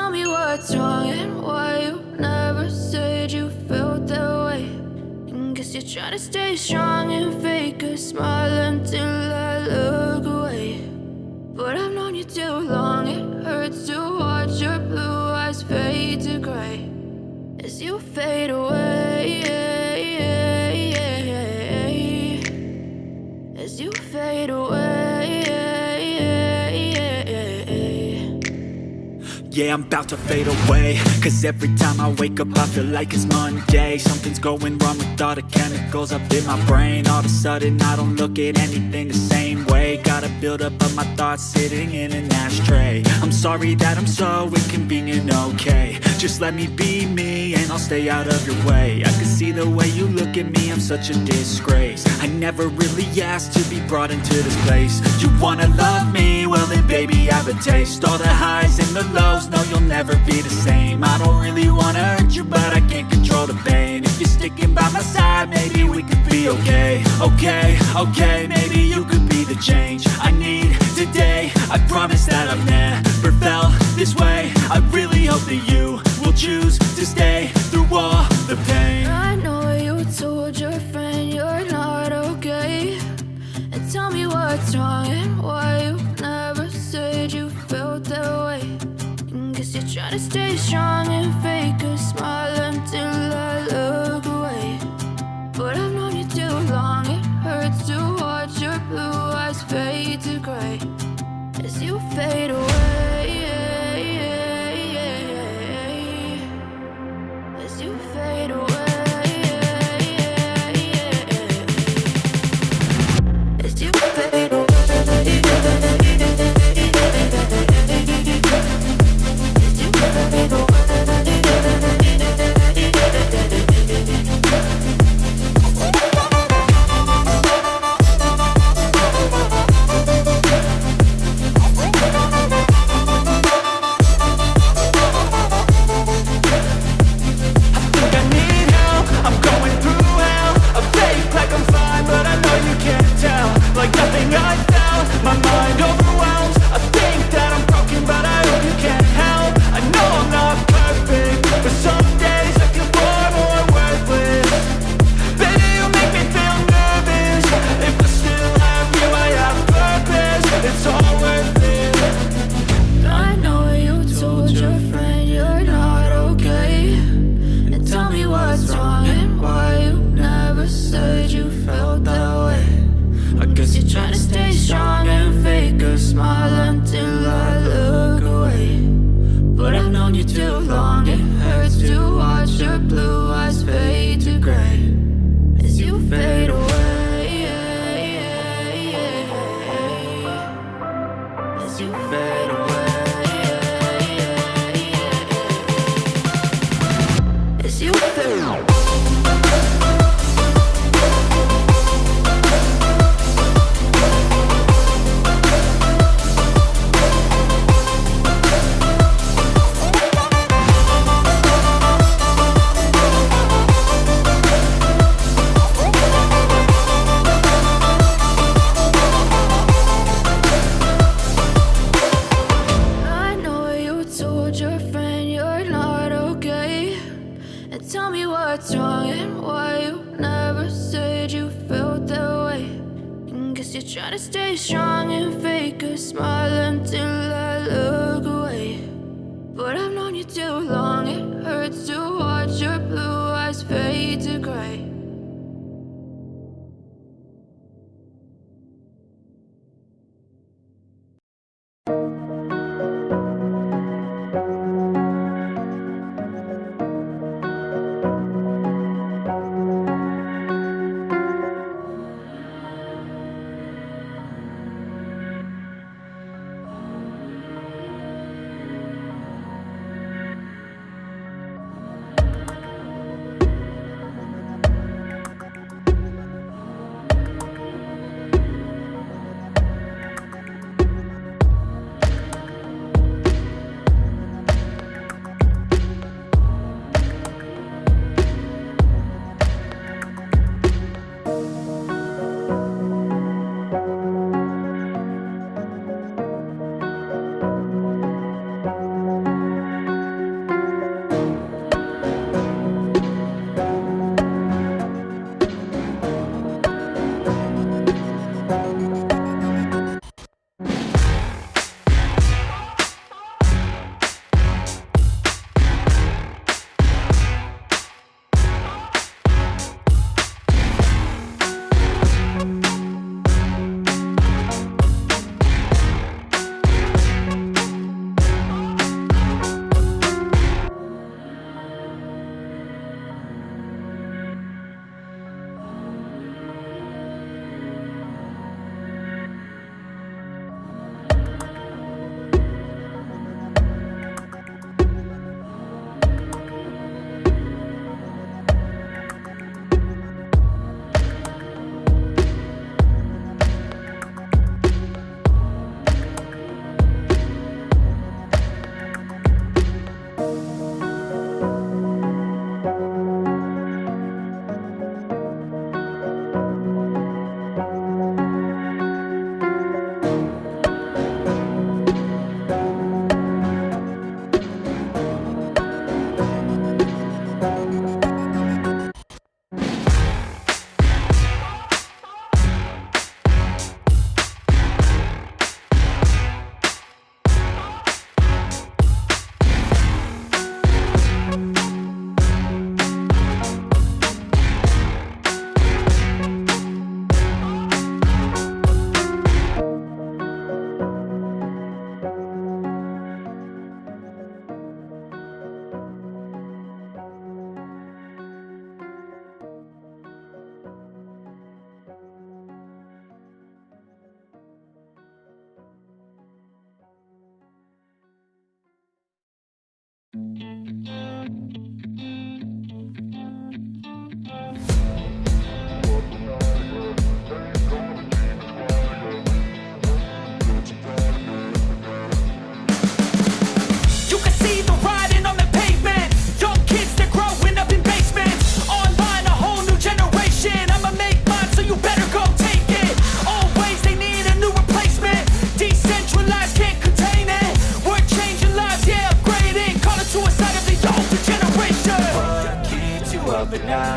tell me what's wrong and why you never said you felt that way. And guess you're trying to stay strong and fake a smile until I look away. But I've known you too long, it hurts to watch your blue eyes fade to gray as you fade away, as you fade away. Yeah, I'm about to fade away, cause every time I wake up I feel like it's Monday. Something's going wrong with all the chemicals up in my brain. All of a sudden I don't look at anything the same way. Gotta build up of my thoughts sitting in an ashtray. I'm sorry that I'm so inconvenient, okay. Just let me be me and I'll stay out of your way. I can see the way you look at me, I'm such a disgrace. I never really asked to be brought into this place. You wanna love me? Well then baby have a taste. All the highs and the lows, no you'll never be the same. I don't really wanna hurt you but I can't control the pain. If you're sticking by my side maybe we could be okay. Okay, maybe you could be the change I need today. I promise that I've never felt this way. I really hope that you will choose to stay through all the pain. I know you told your friend you're not okay, and tell me what's wrong and why you never said you felt that way. And guess you're trying to stay strong and fake a smile until I look away. But I've known you too long, it hurts to watch your blue eyes fade to gray as you fade away, as you fade away, as you fade away.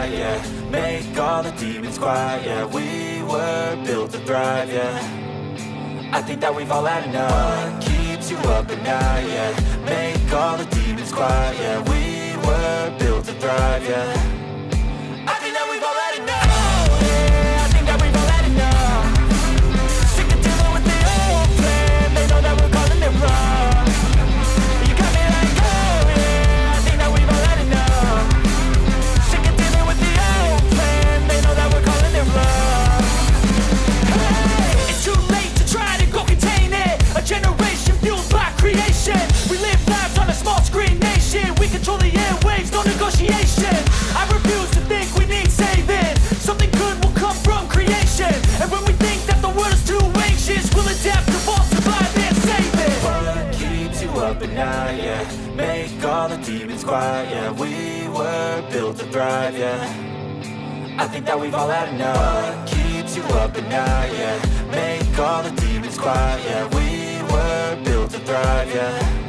night, yeah. Make all the demons quiet, yeah. We were built to thrive, yeah. I think that we've all had enough. What keeps you up at night, yeah. Make all the demons quiet, yeah. We were built to thrive, yeah. I think that we've all had enough. Oh, yeah, I think that we've all had enough. Sick of dealing with the old plan. They know that we're calling it wrong. You got me like, oh yeah, I think that we've all had enough. Sick of dealing with the old plan. They know that we're calling it wrong. Hey, it's too late to try to go contain it. A generation fueled by creation. We live lives on a small screen nation. We control the airwaves, no negotiation. I refuse to think we need saving. Something good will come from creation. And when we think that the world is too anxious, we'll adapt, evolve, survive, and save it. What keeps you up at night, yeah. Make all the demons quiet, yeah. We were built to thrive, yeah. I think that we've all had enough. What keeps you up at night, yeah. Make all the demons quiet, yeah. We were built to thrive, yeah.